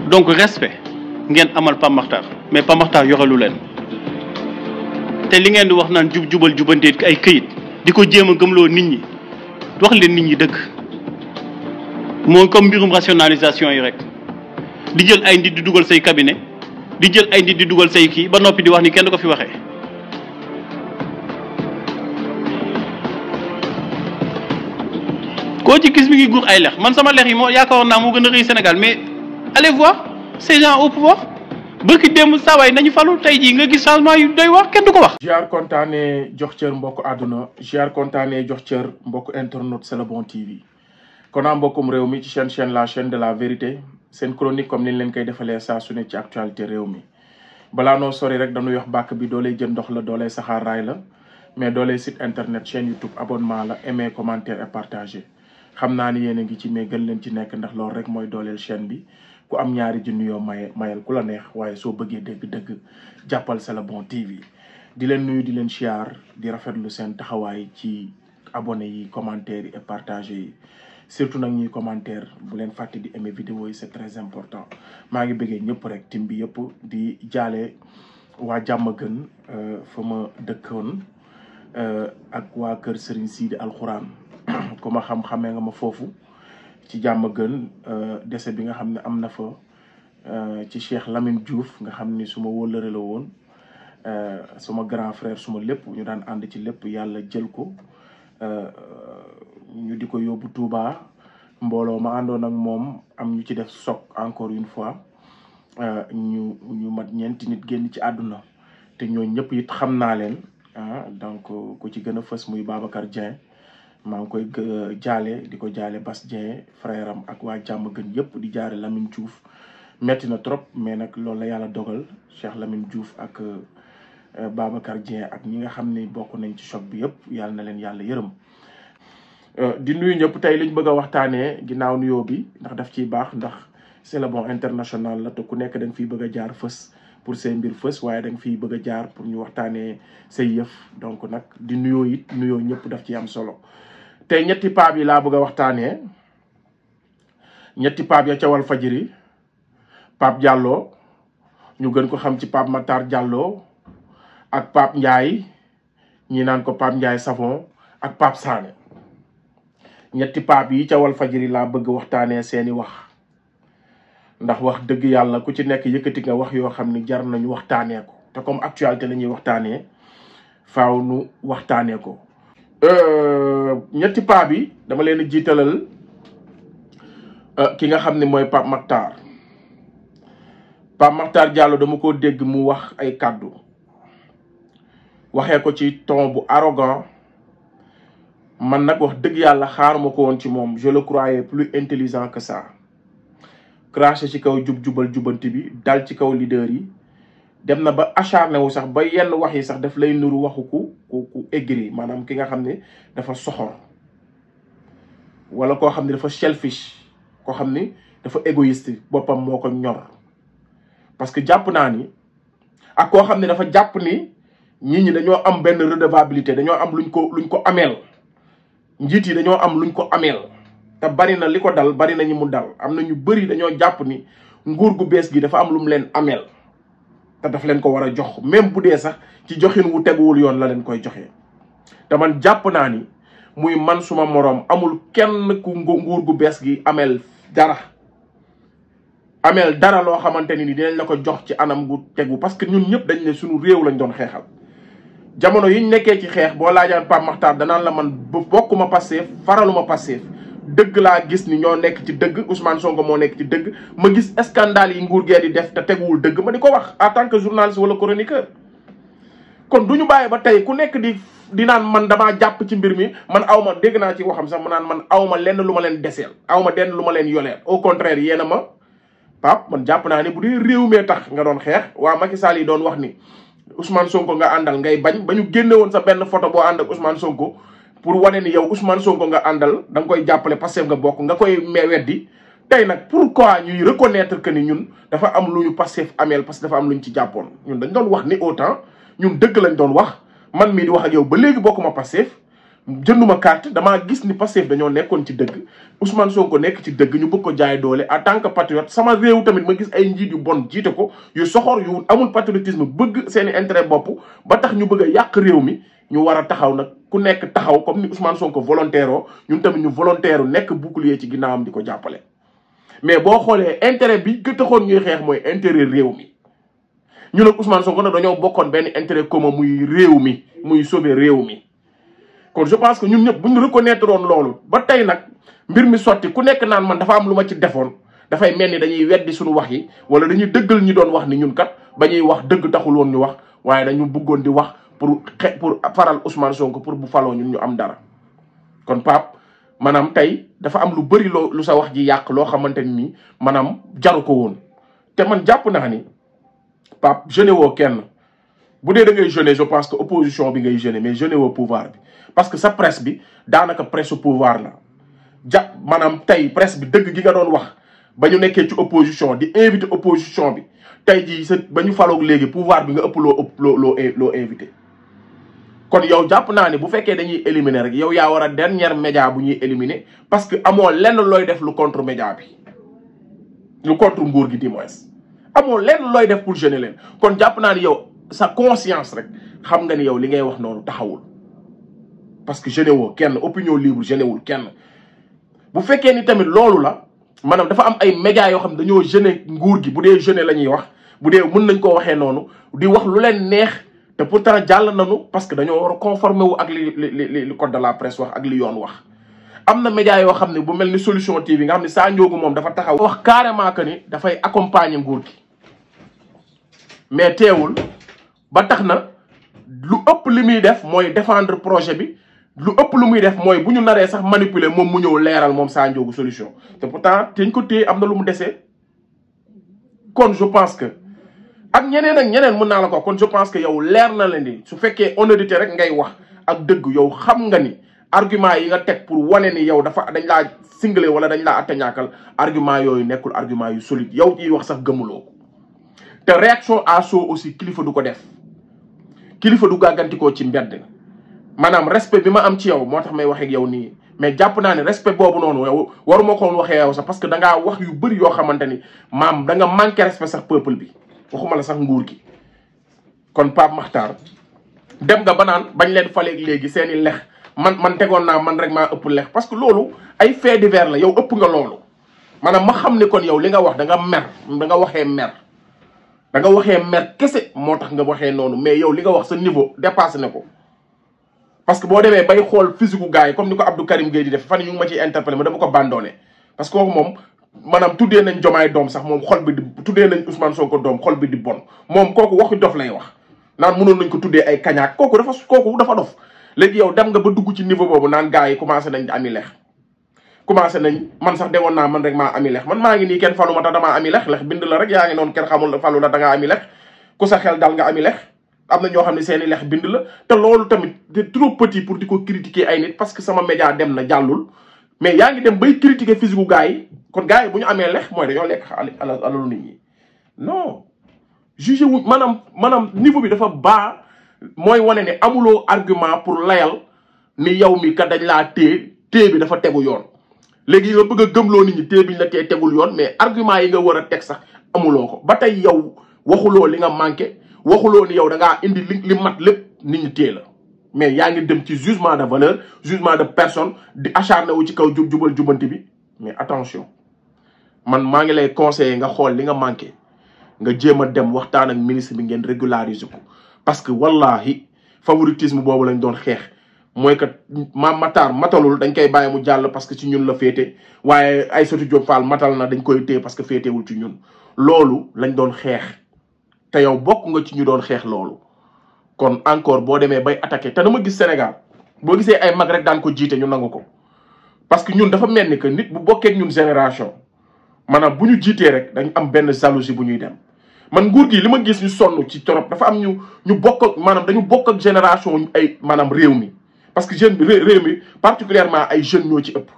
donc respect ngeen amal Pape Makhtar mais Pape Makhtar yoralu leen te li ngeen di wax naan jubal jubantee ay këyit di ko jéem a gëmloo nit ñi wax leen nit ñi dëgg mooy comme mbirum rationalisation yi rek di jël ay nit di dugal say cabinet di jël ay nit di dugal say kii ba noppi di wax ni kenn du ko fi waxee. koo ci gis mi ngi guur ay lex man sama lex yi moo yaakaaroon naa moo gën a rëy Sénégal mais allez voir ces gens au pouvoir bërki démb saawaay nañu falu tey jii nga gis changement yu doy wax kenn du ko wax. ziar kontaanee jox cër mbokk àdduna ziar kontaanee jox cër mbokk internet C'est le bon TV kon naa mbokkum réew mi ci chaîne la chaîne de la vérité seen chronique comme niñ leen koy defalee saa su ne ci actualité réew mi balaa noo sori rek dañuy wax bàkk bi doolee jën ndox la doolee saxaar raay la mais doolee site internet chaîne YouTube abonnement la aimer commentaire et partager xam naa ni yéen a ngi ci mais gën leen ci nekk ndax loolu rek mooy dooleel chaîne bi ku am ñaari junni yoo mayal ku la neex waaye soo bëggee dégg-dëgg jàppal C'est le bon TV di leen nuyu di leen siyaar di rafetlu seen taxawaay ci abonné yi commentaire yi et partager yi surtout nag ñuy commentaire bu leen fàtte di aimer vidéo yi c'est très important maa ngi bëggee ñëpp rek tim bi yëpp di jaale waa Jàmmagën fa ma dëkkoon ak waa kër Serigne Sidi Alxuraan ku ma xam-xamee nga ma foofu ci Jàmmagën décès bi nga xam ne am na fa ci Cheikh Lamine Diouf nga xam ni suma wóllëre la woon suma grand frère suma lépp ñu daan ànd ci lépp yàlla jël ko ñu di ko yóbbu Touba mbooloo ma àndoon ak moom am ñu ci def choc encore une fois ñu mat ñeenti nit génn ci àdduna te ñooñu ñëpp it xam naa leen donc ku ci gën a fës muy Babacar Dieng maa ngi koy jaale di ko jaale Bas Dieng frère am ak waa Jàmmagën yëpp di jaare Lamine Diouf metti na trop mais nag loolu la yàlla dogal Cheikh Lamine Diouf ak Babacar Dieng ak ñi nga xam ne bokk nañ ci choc bi yëpp yàlla na leen yàlla yërëm di nuyu ñëpp tey liñ bëgg a waxtaanee ginnaaw nuyoo bi ndax daf ciy baax ndax C'est le bon international la te ku nekk da nga fiy bëgg a jaar fës pour say mbir fës waaye da nga fiy bëgg a jaar pour ñu waxtaanee say yëf donc nag di nuyoo it nuyoo ñëpp daf ci am solo tey ñetti paab yi laa bëgg a waxtaanee ñetti paab ya ca Walfadjri Pape Diallo ñu gën ko xam ci Pape Makhtar Diallo ak Pape Ndiaye ñi naan ko Pape Ndiaye Savon ak Pape Sané ñetti paab yi ca Walfadjri laa bëgg waxtaanee seeni wax ndax wax dëgg yàlla ku ci nekk yëkkati nga wax yoo xam ni jar nañu waxtaanee ko te comme actualité la ñuy waxtaanee faaw nu waxtaanee ko. ñetti paab yi dama leen a jiitalal ki nga xam ne mooy Pape Makhtar Diallo dama ko dégg mu wax ay kàddu waxee ko ci ton bu arrogant man nag wax dëgg yàlla xaaruma ko woon ci moom je le croyais plus intelligent que ça craché ci kaw jubal jubanti bi dal ci kaw leader yi dem na ba acharné wu sax ba yenn wax yi sax daf lay nuru waxu ku aigri maanaam ki nga xam ne dafa soxor wala koo xam ne dafa selfish koo xam ni dafa égoïste boppam moo ko ñor parce que jàpp naa ni ak koo xam ne dafa jàpp ni nit ñi dañoo am benn redevabilité dañoo am luñ ko ameel njiit yi dañoo am luñ ko ameel te bari na li ko dal bari na ñi mu dal am na ñu bëri dañoo jàpp ni nguur gu bees gi dafa am lu mu leen ameel te daf leen ko war a jox même bu dee sax ci joxin wu teguwul yoon la leen koy joxee te man jàpp naa ni muy man suma moroom amul kenn ku nguur gu bees gi ameel dara loo xamante ni dinañ la ko jox ci anam gu tegu parce que ñun ñëpp dañ ne suñu réew lañ doon xeexal jamono yiñ nekkee ci xeex boo laajaan Pape Makhtar danaan la man bokkuma Pastef faraluma Pastef dëgg laa gis ni ñoo nekk ci dëgg Ousmane Sonko moo nekk ci dëgg ma gis scandale yi nguur gee di def te teguwul dëgg ma di ko wax en tant que journaliste wala chroniqueur kon du ñu bàyyi ba tey ku nekk di naan man damaa jàpp ci mbir mi man aw ma dégg naa ci waxam sax mu naan man aw ma lenn lu ma leen deseel aw ma lenn lu ma leen yoleel au contraire yéena ma Pape man jàpp naa ni bu dee réew mee tax nga doon xeex waa Macky Sall yi doon wax ni Ousmane Sonko nga àndal ngay bañ ba ñu génne woon sa benn photo boo ànd ak Ousmane Sonko pour wane ni yow Ousmane Sonko nga àndal da nga koy jàppale Pastef nga bokk nga koy weddi tey nag pourquoi ñuy reconnaître que ni ñun dafa am lu ñu Pastef ameel parce que dafa am lu ñu ci jàppoon ñun dañ doon wax ni autant ñun dëgg lañ doon wax man mii di wax ak yow ba léegi bokkuma Pastef jënduma carte damaa gis ni Pastef dañoo nekkoon ci dëgg Ousmane Sonko nekk ci dëgg ñu bëgg ko jaay doole en tant que patriote sama réew tamit ma gis ay njiit yu bon jiite ko yu soxor yu amul patriotisme bëgg seeni intérêt bopp ba tax ñu bëgg a yàq réew mi ñu war a taxaw nag ku nekk taxaw comme ni Ousmane Sonko volontaire oo ñun tamit ñu volontaire nekk bouclier ci ginnaawam di ko jàppale. mais boo xoolee intérêt bi gë taxoon ñuy xeex mooy intérêt réew mi ñu nag Ousmane Sonko nag dañoo bokkoon benn intérêt commun muy réew mi muy sauver réew mi. kon je pense que ñun ñëpp bu ñu reconnaître woon loolu ba tey nag mbir mi sotti ku nekk naan man dafa am lu ma ci defoon dafay mel ni dañuy weddi suñu wax yi wala dañuy dëggal ñi doon wax ni ñun kat ba ñuy wax dëgg taxul woon ñu wax waaye dañu bëggoon di wax pour faral Ousmane Sonko pour bu faloo ñun ñu am dara. kon Pape maanaam tey dafa am lu bëri lu sa wax ji yàq loo xamante ni maanaam jaru ko woon te man jàpp naa ni Pape jeune woo kenn bu dee da ngay jeune je pense que opposition bi ngay jeune mais jeune woo pouvoir bi. parce que sa presse bi daanaka presse pouvoir la maanaam tey presse bi dëgg gi nga doon wax ba ñu nekkee ci opposition di invité opposition bi tey jii sa ba ñu faloog léegi pouvoir bi nga ëpp loo invité. kon yow jàpp naa ne bu fekkee dañuy éliminer rek yow yaa war a dernier média bu ñuy éliminer parce que amoo lenn looy def lu contre média bi lu contre nguur gi du moins amoo lenn looy def pour gêner leen kon jàpp naa ni yow sa conscience rek xam nga ni yow li ngay wax noonu taxawul. parce que gêné woo kenn opinion libre gêné wul kenn bu fekkee ni tamit loolu la maanaam dafa am ay médias yoo xam ne dañoo gêné nguur gi bu dee gêné la ñuy wax bu dee mën nañ koo waxee noonu di wax lu leen neex te pourtant jàll nañu parce que dañoo war a conformer wu ak li code de la presse wax ak li yoon wax. am na médias yoo xam ne bu mel ni Solution TV nga xam ne Sa Ndiogou moom dafa taxaw wax carrément que ni dafay accompagner nguur gi mais teewul ba tax na lu ëpp li muy def mooy défendre projet bi. lu ëpp lu muy def mooy bu ñu naree sax manipuler moom mu ñëw leeral moom Sa Ndiogou Solution te pourtant teñ ko téye am na lu mu desee. kon je pense que ak ñeneen mën naa la ko kon je pense que yow leer na leen ni su fekkee honnêteté rek ngay wax ak dëgg yow xam nga ni argument yi nga teg pour wane ni yow dañ laa singlé wala dañ laa attañaakal argument yooyu nekkul argument yu solide yow ciy wax sax gëmuloo ko te réaction à chaud aussi kilifa du ko def kilifa du gàggantikoo ci mbedd. maanaam respect bi ma am ci yow moo tax may wax ak yow nii mais jàpp naa ne respect boobu noonu yow waruma ko woon waxee yow sax parce que da ngaa wax yu bëri yoo xamante ni maam da nga manqué respect sax peuple bi waxuma la sax nguur gi. kon Pape Makhtar dem nga ba naan bañ leen faleeg léegi seen i lex man tegoon naa man rek maa ëpp lex parce que loolu ay fait divers la yow ëpp nga loolu. maanaam ma xam ne kon yow li nga wax da nga mer da nga waxee mer da nga waxee mer kese moo tax nga waxee noonu mais yow li nga wax sa niveau dépassé na ko. parce que boo demee bay xool physique gu gars yi comme ni ko Abdou Karim Gueye di def fan ñu ngi ma ciy interpellé ma dama ko bandonné parce que kooku moom maanaam tuddee nañ Jomaay doom sax moom xol bi di tuddee nañ Ousmane Sonko doom xol bi di bon moom kooku waxu dof lay wax naan mënoon nañ ko tuddee ay kañaak kooku dafa dof léegi yow dem nga ba dugg ci niveau boobu naan gars yi commencé nañ ami lex commencé nañ man sax demoon naa man rek maa ami lex man maa ngi nii kenn falu ma tax damaa ami lex bind la rek yaa ngi noonu kenn xamul falu la da ngaa ami lex ku sa xel dal nga ami lex am na ñoo xam ne seeni lex bind la te loolu tamit c'est trop petit pour di ko critiquer ay nit parce que sama média dem na jàllul mais yaa ngi dem bay critiquer physique gu gars yi kon gars yi bu ñu amee lex mooy dañoo lekk alalu nit ñi non jugé wu maanaam niveau bi dafa baa mooy wane ne amuloo argument pour layal ni yow mi kat dañ laa téye bi dafa tegu yoon léegi nga bëgg a gëmloo nit ñi téye biñ la tegul yoon mais argument yi nga war a teg sax amuloo ko ba tey yow waxuloo li nga manqué waxuloo ni yow da ngaa indi li mat lépp nit ñi téye la mais yaa ngi dem ci jugement de valeur jugement de personne di acharné wu ci kaw jubal jubanti bi mais attention man maa ngi lay conseiller nga xool li nga manqué nga jéem a dem waxtaan ak ministre bi ngeen régulariser ko parce que wallahi favoritisme boobu lañ doon xeex mooy que Matar matalul dañ koy bàyyi mu jàll parce que ci ñun la féete waaye Aïssatou Diop Fall matal na dañ koy téye parce que féetewul ci ñun loolu lañ doon xeex te yow bokk nga ci ñu doon xeex loolu kon encore boo demee bay attaqué te dama gis Sénégal boo gisee ay mag rek daan ko jiite ñu nangu ko parce que ñun dafa mel ni que nit bu bokkee ñun génération maanaam bu ñu jiitee rek dañ am benn jalousie bu ñuy dem man nguur gi li ma gis ñu sonn ci torop dafa am ñu bokk ak maanaam dañu bokk ak génération ay maanaam réew mi parce que jeune bi réew mi particulièrement ay jeunes ñoo ci ëpp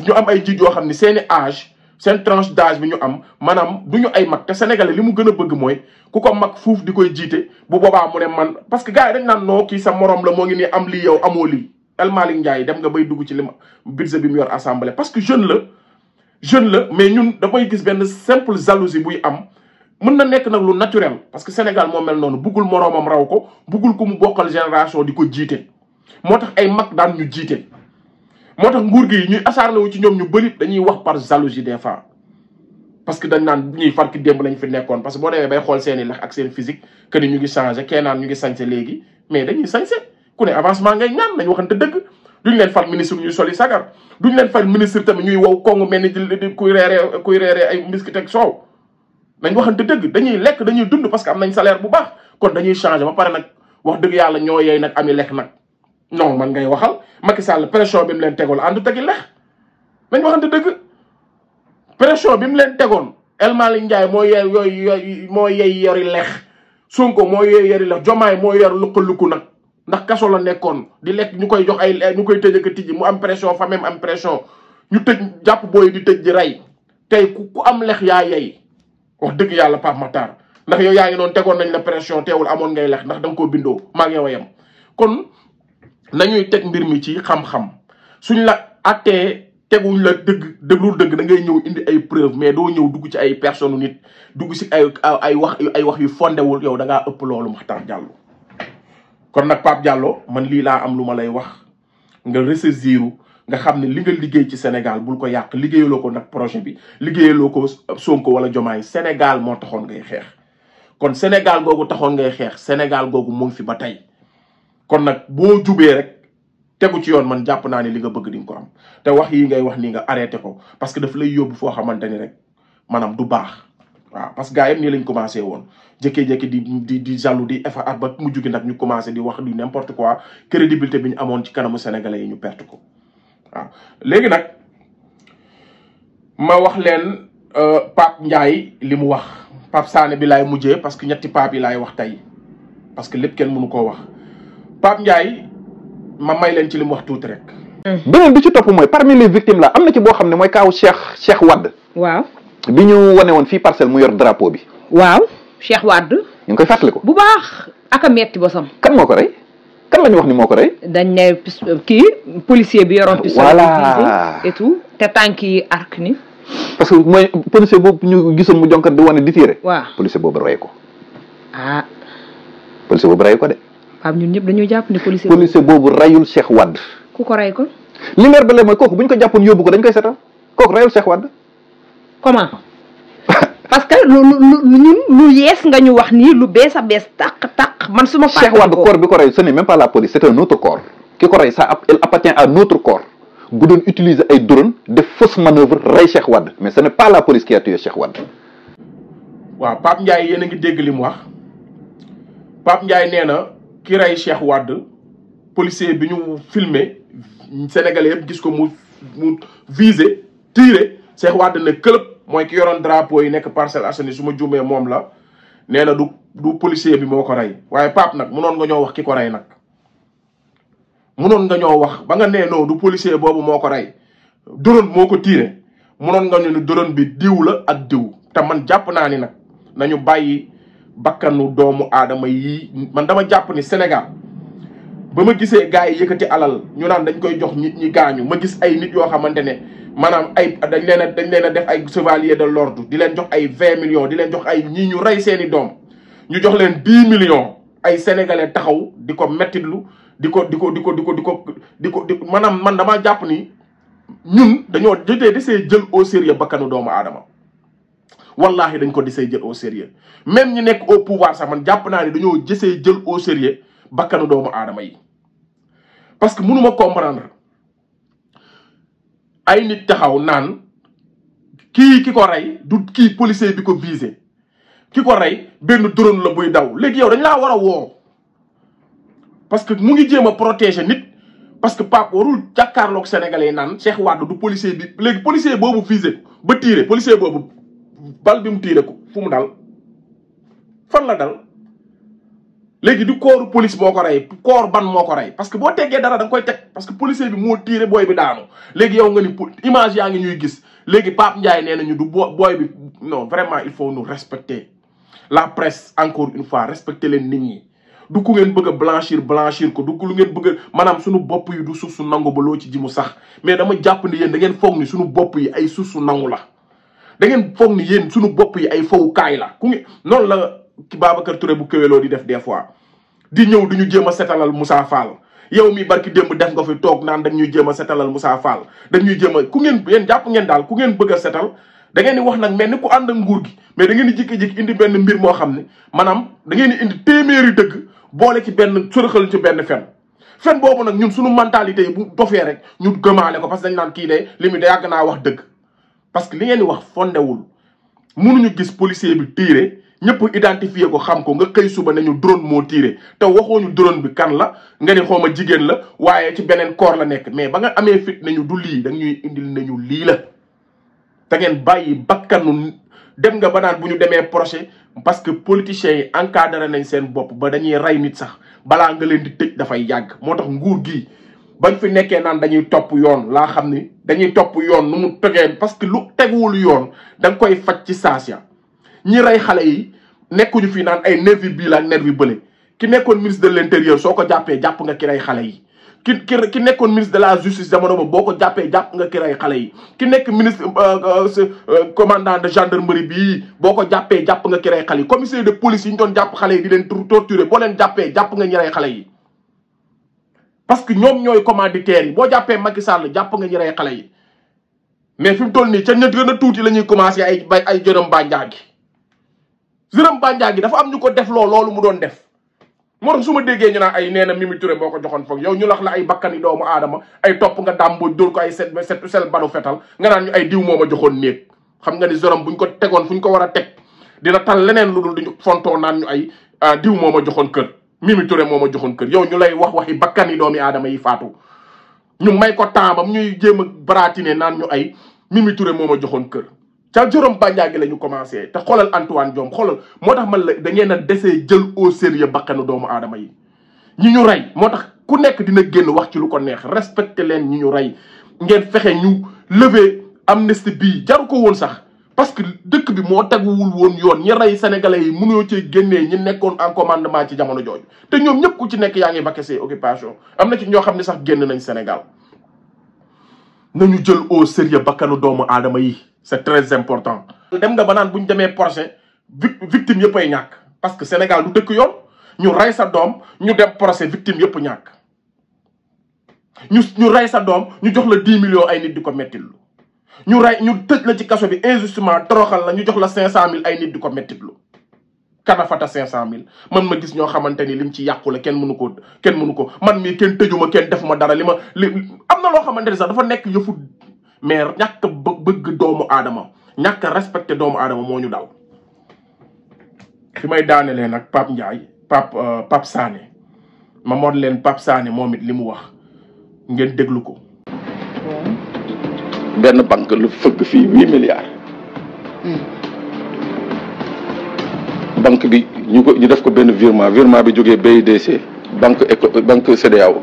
ñu am ay njiit yoo xam ne seeni âge seen tranche d'âge bi ñu am maanaam du ñu ay mag te sénégalais li mu gën a bëgg mooy ku ko mag fuuf di koy jiite bu boobaa mu ne man parce que gars yi dañ naan noo kii sa morom la moo ngi nii am lii yow amoo lii El Malick Ndiaye dem nga bay dugg ci li budget bi mu yor assemblée parce que jeune la mais ñun damay gis benn simple jalousie buy am mën na nekk nag lu naturel parce que Sénégal moo mel noonu buggul moroomam raw ko buggul ku mu bokkal génération di ko jiite moo tax ay mag daan ñu jiite moo tax nguur gi ñuy acharné wu ci ñoom ñu bëri dañuy wax par jalousie des fois parce que dañ naan ñuy farki démb lañ fi nekkoon parce que boo demee bay xool seen i lex ak seen physique que ni ñu ngi changé kee naan ñu ngi sañse léegi mais dañuy sañse ku ne avancement ngay ñaan nañ waxante dëgg duñ leen fal ministre ñuy soli sagar duñ leen fal ministre tamit ñuy wow kongu mel ni di kuy reeree ay mbiskit ak soow nañ waxante dëgg dañuy lekk dañuy dund parce que am nañ salaire bu baax kon dañuy changé ba pare nag wax dëgg yàlla ñoo yeey nag ami lekk nag non man ngay waxal Macky Sall pression bi mu leen tegoon àndu tegi lex nañ waxante dëgg pression bi mu leen tegoon El Malick Ndiaye moo yey yori lex Sonko moo yey yori lex Diomaye moo yor lukkaluku nag ndax kaso la nekkoon di lekk ñu koy jox ñu koy tëj ak tijji mu am pression fa même am pression ñu tëj jàpp booy di tëj di rey tey ku am lex yaa yey wax dëgg yàlla Pape Matar ndax yow yaa ngi noonu tegoon nañ la pression teewul amoon ngay lex ndax da nga koo bindoo maa ngi yow a yem kon nañuy teg mbir mi ci xam-xam suñ la attee teguñ la dëgg da ngay ñëw indi ay preuve mais doo ñëw dugg ci ay personne nit dugg ci ay wax yu fondewul yow da ngaa ëpp loolu Makhtar Diallo kon nag Pape Diallo man lii laa am lu ma lay wax nga ressaisiru nga xam ne li nga liggéey ci Sénégal bul ko yàq liggéeyaloo ko nag projet bi liggéeyaloo ko Sonko wala Diomaye Sénégal moo taxoon ngay xeex kon Sénégal googu taxoon ngay xeex Sénégal googu mu ngi fi ba tey kon nag boo jubee rek tegu ci yoon man jàpp naa ne li nga bëgg di nga ko am te wax yi ngay wax nii nga arrêté ko parce que daf lay yóbbu foo xamante ni rek maanaam du baax waaw parce que gars yëpp nii lañ commencé woon jékki-jékki di jaloux di effort ba mujj gi nag ñu commencé di wax du n'importe quoi crédibilité bi ñu amoon ci kanamu sénégalais yi ñu perte ko waaw léegi nag ma wax leen Pape Ndiaye li mu wax Pape Sané bi laay mujjee parce que ñetti Pape yi laay wax tey parce que lépp kenn mënu koo wax Pape Ndiaye ma may leen ci li mu wax tuuti rek. beneen bi ci topp mooy parmi les victimes là am na ci boo xam ne mooy kaaw Cheikh Wade. waaw. bi ñu wane woon fii Parcelles mu yor drapeau bi. waaw Cheikh Wade. ñu ngi koy fàttaliku. bu baax ak a metti bosam. kan moo ko rey kan la ñu wax ni moo ko rey. dañ ne kii policier bi yoroon. voilà et tout te tànk yi arc ni. parce que mooy policier boobu ñu gisoon mu jonkat di wane di tiire. waaw policier boobu rey ko. ah. policier boobu rey ko de. Pape ñun ñëpp dañoo jàpp ne policier boobu reyul Cheikh Wade. ku ko rey ko. li leer ba lee mooy kooku bu ñu ko jàppoon yóbbu ko dañ koy setal kooku reyul Cheikh Wade. comment parce que ñun lu yees nga ñu wax nii lu bees a bees tàq man su ma. Cheikh Wade corps bi ko rey ce n'est même pas la police c'est un autre corps ki ko rey ça il appartient à notre corps bu doon utiliser ay drone def fausse manœuvre rey Cheikh Wade mais ce n'est pas la police qui a tué Cheikh Wade. waaw Pape Ndiaye yéen a ngi dégg li mu wax Pape Ndiaye nee na ki rey Cheikh Wade policier bi ñu filmé Sénégalais yëpp gis ko mu visé tiré Cheikh Wade ne këlëb mooy ki yoroon drapeau yi nekk Parcelles Assainies su ma juumee moom la nee na du policier bi moo ko rey waaye Pape nag munoon nga ñoo wax ki ko rey nag munoon nga ñoo wax ba nga nee non du policier boobu moo ko rey drone moo ko tiré munoon nga ñu ni drone bi diw la ak diw te man jàpp naa ni nag nañu bàyyi bakkanu doomu aadama yi man dama jàpp ni Sénégal ba ma gisee gars yi yëkkati alal ñu naan dañ koy jox nit ñi gaañu ma gis ay nit yoo xamante ne maanaam ay dañ leen a def ay chevalier de l'ordre di leen jox ay 20 millions di leen jox ay ñii ñu rey seeni doom ñu jox leen 10 millions ay sénégalais taxaw di ko mettitlu di ko maanaam man dama jàpp ni ñun dañoo desee jël au sérieux bakkanu doomu aadama wallahi dañ ko desee jël au sérieux même ñi nekk au pouvoir sax man jàpp naa ni dañoo desee jël au sérieux bakkanu doomu aadama yi parce que mënuma comprendre ay nit taxaw naan ki ko rey du kii policier bi ko visé ki ko rey benn drone la buy daw léegi yow dañ laa war a woo parce que mu ngi jéem a protéger nit parce que Pape warul jàkkaarloog sénégalais yi naan Cheikh Wade du policier bi léegi policier boobu visé ba tiré policier boobu bal bi mu tiré ko fu mu dal fan la dal léegi du corps police moo ko rey corps ban moo ko rey parce que boo teggee dara da nga koy teg parce que policier bi moo tiré booy bi daanu léegi yow nga ni image yaa ngi ñuy gis léegi Pape Ndiaye nee nañu du booy bi non vraiment il faut nous respecter la presse encore une fois respecter leen nit ñi du ku ngeen bëgg a blanchir ko du lu ngeen bëgg a maanaam suñu bopp yi du suuf su nangu ba loo ci ji mu sax mais dama jàpp ni yéen da ngeen foog ni suñu bopp yi ay suuf su nangu la da ngeen foog ni yéen suñu bopp yi ay fowukaay la ku ngi noonu la Babacar Touré bu kéwéloo di def des fois di ñëw du ñu jéem a setalal Moussa Fall yow mi barki démb def nga fi toog naan dañuy jéem a setalal Moussa Fall dañuy jéem a ku ngeen yéen jàpp ngeen daal ku ngeen bëgg a setal da ngeen di wax nag mel ni ku ànd ak nguur gi mais da ngeen di jékki-jékki indi benn mbir moo xam ne maanaam da ngeen di indi téeméeri dëgg boole ci benn sërëxal ci benn fen boobu nag ñun suñu mentalité yi bu dofee rek ñu gëmaale ko parce que dañ naan kii de li mu da yàgg naa wax dëgg parce que li ngeen di wax fondewul mënuñu gis policier bi tiire ñëpp identifié ko xam ko nga xëy suba nañu drone moo tiire te waxooñu drone bi kan la nga ni xooma jigéen la waaye ci beneen corps la nekk mais ba nga amee fit nañu du lii da ñuy indil nañu lii la da ngeen bàyyi bakkanu dem nga ba naan bu ñu demee procès parce que politiciens yi encadré nañ seen bopp ba dañuy rey nit sax balaa nga leen di tëj dafay yàgg moo tax nguur gi bañ fi nekkee naan dañuy topp yoon laa xam ni dañuy topp yoon nu mu tegee parce que lu teguwul yoon da nga koy faj ci saasiya ñi rey xale yi nekkuñu fi naan ay nervi bii la ak nervi bële ki nekkoon ministre de l'intérieur soo ko jàppee jàpp nga ki rey xale yi ki nekkoon ministre de la justice jamono ba boo ko jàppee jàpp nga ki rey xale yi ki nekk ministre commandant de gendarmerie bii boo ko jàppee jàpp nga ki rey xale yi commissaire de police yi ñu doon jàpp xale yi di leen torturer boo leen jàppee jàpp nga ñi rey xale yi parce que ñoom ñooy commanditaires yi boo jàppee Macky Sall jàpp nga ñi rey xale yi mais fi mu toll nii ca ña gën a tuuti la ñuy commencé ay jërëm bànjaa gi jërëm bànjaa gi dafa am ñu ko def loolu mu doon def moo tax su ma déggee ñu naan ay nee na Mimi Touré moo ko joxoon foog yow ñu lax la ay bakkani doomu aadama ay topp nga dàmbooj dóor ko ay sel balu fetal nga naan ñu ay diw moo ma joxoon néeg xam nga ni jërëm buñ ko tegoon fu ñu ko war a teg dina tal leneen lu dul duñu fontoo naan ñu ay diw moo ma joxoon kër Mimi Touré moo ma joxoon kër yow ñu lay waxi bakkani doomi aadama yi faatu ñu may ko temps ñuy jéem a baratine naan ñu ay Mimi Touré moo ma joxoon kër ca Jérôme Bandiaky la ñu commencé te xoolal Antoine Diome xoolal moo tax man la da ngeen a desee jël au sérieux bakkanu doomu aadama yi ñi ñu rey moo tax ku nekk dina génn wax ci lu ko neex respecté leen ñi ñu rey ngeen fexe ñu lever amnistie bii jaru ko woon sax parce que dëkk bi moo teguwul woon yoon ñi rey sénégalais yi mënoo cee génnee ñi nekkoon en commandement ci jamono jooju te ñoom ñëpp ku ci nekk yaa ngi vaquer ses occupations am na ci ñoo xam ne sax génn nañ Sénégal nañu jël au sérieux bakkanu doomu aadama yi c'est très important. dem nga ba naan bu ñu demee procès victime yëpp ay ñàkk parce que Sénégal du dëkk yoon ñu rey sa doom ñu dem procès victime yëpp ñàkk ñu rey sa doom ñu jox la 10 millions ay nit di ko mettitlu ñu tëj la ci kaso bi injustement toroxal la ñu jox la 500000 ay nit di ko mettitlu kanafata 500000 man ma gis ñoo xamante ni lim ci yàqu la kenn mënu ko man mii kenn tëjuma kenn defuma dara li am na loo xamante ni sax dafa nekk yëfu mais ñàkk bëgg doomu aadama ñàkk respecté doomu aadama moo ñu dal fi may daanelee nag Pape Ndiaye Pape Sané ma mod leen Pape Sané moom it li mu wax ngeen déglu ko benn banque lu fëgg fii 8 milliards banque bi ñu def ko benn virement bi jógee BIDC banque CEDEAO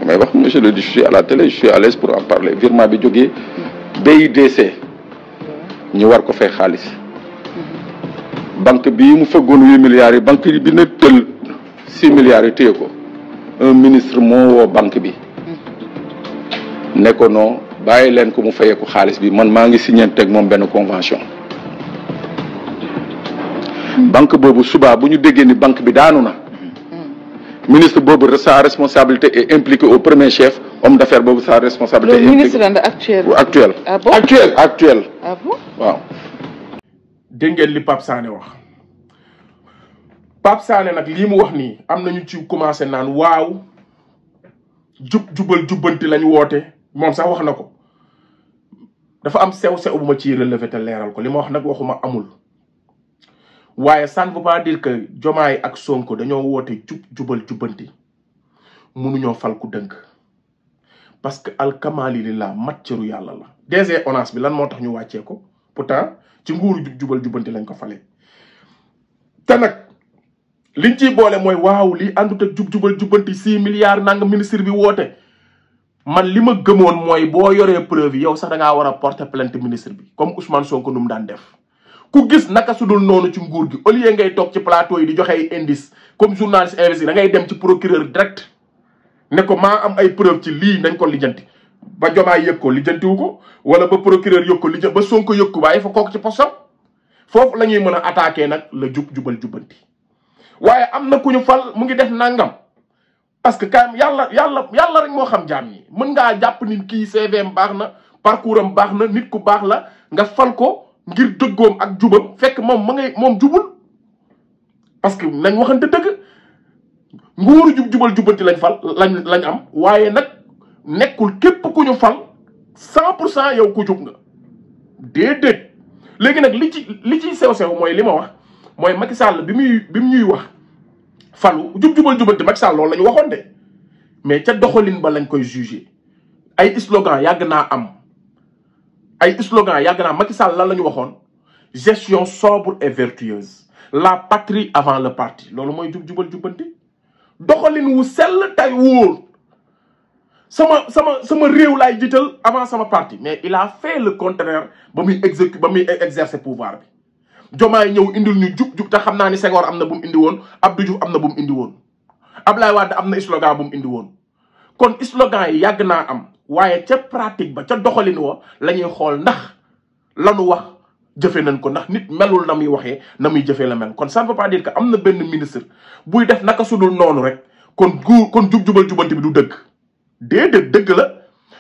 mais wax monsieur le dit je suis à la télé je suis à l'aise pour en parler virement bi jógee BIDC ñu war ko fay xaalis banque bii mu fëggoon 8 milliards yi banque bi na tël 6 milliards yi téye ko un ministre moo woo banque bi ne ko non bàyyi leen ko mu fayee ko xaalis bi man maa ngi signé teg moom benn convention banque boobu subaa bu ñu déggee ni banque bi daanu na ministre boobu sa responsabilité est impliquée au premier chef homme d'affaires boobu sa responsabilité. le ministre actuel. Ah bon? actuel. Ah bon? waaw. dégg ngeen li Pape Sané wax Pape Sané nag lii mu wax nii am nañu ci commencé naan waaw jubal jubbanti lañu woote moom sax wax na ko dafa am sew-sew bu ma ciy relevé te leeral ko li ma wax nag waxuma amul waaye ça ne veut pas dire que Diomaye ak Sonko dañoo woote jubal jubbanti mënuñoo fal ku dënk parce que alkamali lillah matceru yàlla la DG ONAS bi lan moo tax ñu wàccee ko pourtant ci nguuru jubal jubbanti lañ ko fale te nag liñ ciy boole mooy waaw lii àndut ak jubal jubbanti 6 milliards nanga ministre bi woote man li ma gëmoon mooy boo yoree preuve yi yow sax da ngaa war a porter plainte ministre bi comme Ousmane Sonko nu mu daan def ku gis naka sudul noonu ci nguur gi au lieu ngay toog ci plateau yi di joxe ay indice comme journaliste investi da ngay dem ci procureur direct ne ko maa am ay preuve ci lii nañ ko lijjanti ba Jomaay yëg ko lijjantiwu ko wala ba procureur yëg ko lijjanti ba Sonko yëg ko bàyyi fa kooku ci postam foofu la ñuy mën a attaqué nag la jubal jubanti waaye am na ku ñu fal mu ngi def nangam parce que quand yàlla rek moo xam jaam ñi mën ngaa jàpp ni kii CVM baax na parcours am baax na nit ku baax la nga fal ko ngir dëggoom ak jubam fekk moom jubul parce que nañ waxante dëgg nguuru jubal jubanti lañ fal lañ am waaye nag nekkul képp ku ñu fal 100% yow ku jub nga déedéet léegi nag li ci sew mooy li ma wax mooy Macky Sall bi mu ñuy wax falu jubal jubanti Macky Sall loolu la ñu waxoon de mais ca doxalin ba lañ koy jugé ay slogan yàgg naa am Macky Sall lan la ñu waxoon gestion sobre et vertueuse la patrie avant le parti loolu mooy jubal jubanti doxalin wu sell tay wóor sama réew laay jiital avant sama parti mais il a fait le contraire ba muy exercer pouvoir bi Diomaye ñëw indil ñu jub te xam naa ni Senghor am na bu mu indi woon Abdou Diouf am na bu mu indi woon Abdoulaye Wade am na slogan bu mu indi woon kon slogan yi yàgg naa am waaye ca pratique ba ca doxalin wa la ñuy xool ndax lanu wax jëfe nañ ko ndax nit melul na muy waxee na muy jëfee la mel kon ça ne veut pas dire que am na benn ministre buy def naka sudul noonu rek kon jubal jubanti bi du dëgg déedéet dëgg la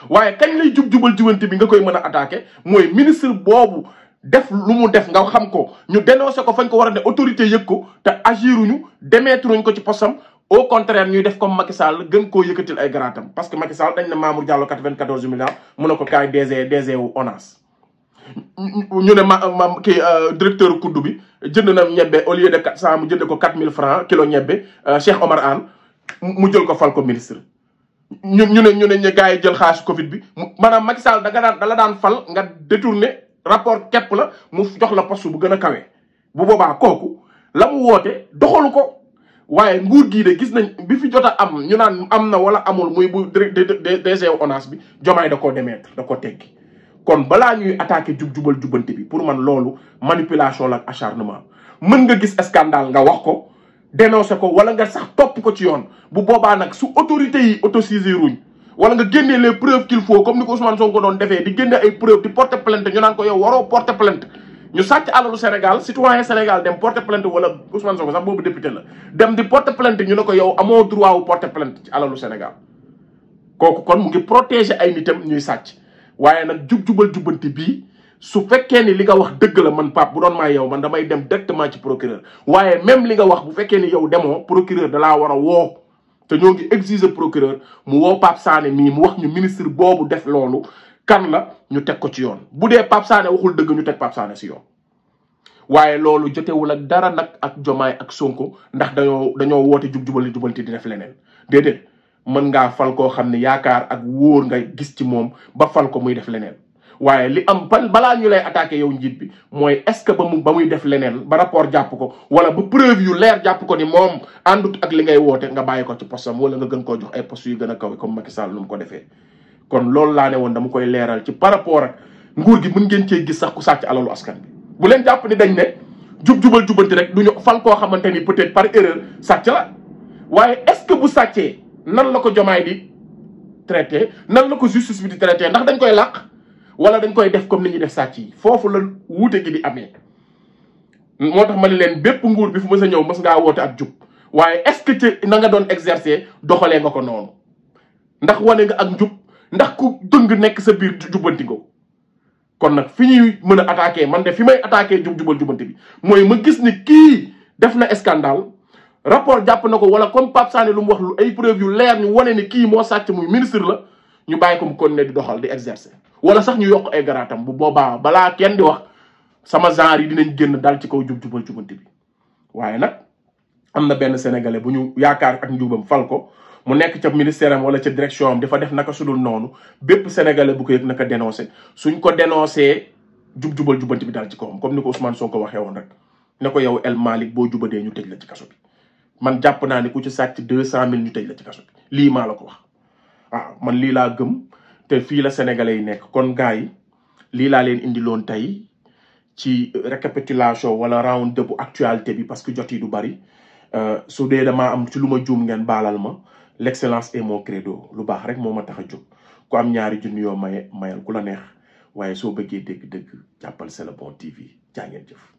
waaye kañ lay jubal jubanti bi nga koy mën a attaqué mooy ministre boobu def lu mu def nga xam ko ñu dénoncé ko fañ ko war a ne autorité yëg ko te agiruñu démetruñ ko ci postam au contraire ñuy def comme Macky Sall gën koo yëkkatil ay garaatam parce que Macky Sall dañ ne Mamour Diallo 94 milliards mu ne ko kaay DG wu ONAS ñu ne kii directeur kuddu bi jënd na ñebbe au lieu de 400 mu jënd ko 4000 francs kilo ñebbe Cheikh Omar Anne mu jël ko fal ko ministre ñu ne gars yi jël xaalis Covid bi maanaam Macky Sall dala daan fal nga détourné rapport képp la mu jox la poste bu gën a kawe bu boobaa kooku la mu woote doxalu ko waaye nguur gii de gis nañ bi fi jot a am ñu naan am na wala amul muy bu DG ONAS bi Diomaye da koo démettre da ko teggi kon balaa ñuy attaqué jubal jubanti bi pour man loolu manipulation la ak acharnement mën nga gis scandale nga wax ko dénoncé ko wala nga sax topp ko ci yoon bu boobaa nag su autorité yi autosaisir ruñ wala nga génnee les preuves qu'il faut comme ni ko Ousmane Sonko doon defee di génne ay preuves di porter plainte ñu naan ko yow waroo porter plainte ñu sàcc alalu Sénégal citoyen Sénégal dem porter plainte wala Ousmane Sonko sax boobu député la dem di porter plainte ñu ne ko yow amoo droit wu porter plainte ci alalu Sénégal kooku kon mu ngi protéger ay nitam ñuy sàcc waaye nag jubal jubanti bii su fekkee ni li nga wax dëgg la man Pape bu doon maa yow man damay dem directement ci procureur waaye même li nga wax bu fekkee ni yow demoo procureur da laa war a woo te ñoo ngi exiger procureur mu woo Pape Sané mii mu wax ñu ministre boobu def loolu kan la ñu teg ko ci yoon bu dee Pape Sané waxul dëgg ñu teg Pape Sané si yoon waaye loolu jotewul ak dara nag ak Diomaye ak Sonko ndax dañoo woote jubanti di def leneen déedéet mën ngaa fal koo xam ne yaakaar ak wóor nga gis ci moom ba fal ko muy def leneen waaye li am balaa ñu lay attaqué yow njiit bi mooy est-ce que ba muy def leneen ba rapport jàpp ko wala ba preuve yu leer jàpp ko ni moom àndut ak li ngay woote nga bàyyi ko ci postam wala nga gën koo jox ay poste yu gën a kawe comme Macky Sall nu mu ko defee kon loolu laa ne woon dama koy leeral ci par rapport ak nguur gi mën ngeen cee gis sax ku sàcc alalu askan bi bu leen jàpp ni dañ ne jubal jubanti rek du ñu fal koo xamante ni peut-être par erreur sàcc la waaye est-ce que bu sàccee nan la ko Diomaye di traité nan la ko justice bi di traité ndax dañ koy làq wala dañ koy def comme ni ñuy def sàcc yi foofu la wuute gi di amee moo tax ma ne leen bépp nguur bi fu mës a ñëw mës ngaa woote ak jub waaye est-ce que ci na nga doon exercer doxalee nga ko noonu ndax wane nga ak njub ndax ku dëng nekk sa biir jubbanti nga kon nag fi ñuy mën a attaqué man de fi may attaqué jubal jubanti bi mooy ma gis ni kii def na scandale rapport jàpp na ko wala comme Pape Sané lu mu wax lu ay preuve yu leer ñu wane ni kii moo sàcc muy ministre la ñu bàyyi ko mu continuer di doxal di exercer wala sax ñu yokk ay garaatam bu boobaa balaa kenn di wax sama genre yi dinañ génn dal ci kaw jubal jubanti bi waaye nag am na benn sénégalais bu ñu yaakaar ak njubam fal ko mu nekk ca ministère am wala ca direction am dafa def naka sudul noonu bépp sénégalais bu ko yëg naka dénoncé suñ ko dénoncé jubal jubanti bi dal ci kawam comme ni ko Ousmane Sonko waxee woon rek ne ko yow El Malick boo jubadee ñu tëj la ci kaso bi man jàpp naa ne ku ci sàcc 200 000 ñu tëj la ci kaso bi lii maa la ko wax waaw man lii laa gëm te fii la sénégalais yi nekk kon gars yi lii laa leen indiloon tey ci récapitulation wala round bu actualité bi parce que jot yi du bari su dee damaa am ci lu ma juum ngeen baalal ma l'excellence est mon credo lu baax rek moo ma tax a jóg ku am ñaari junni yoo maye mayal ku la neex waaye soo bëggee dégg-dëgg jàppal C'est le bon TV jaa ngeen jëf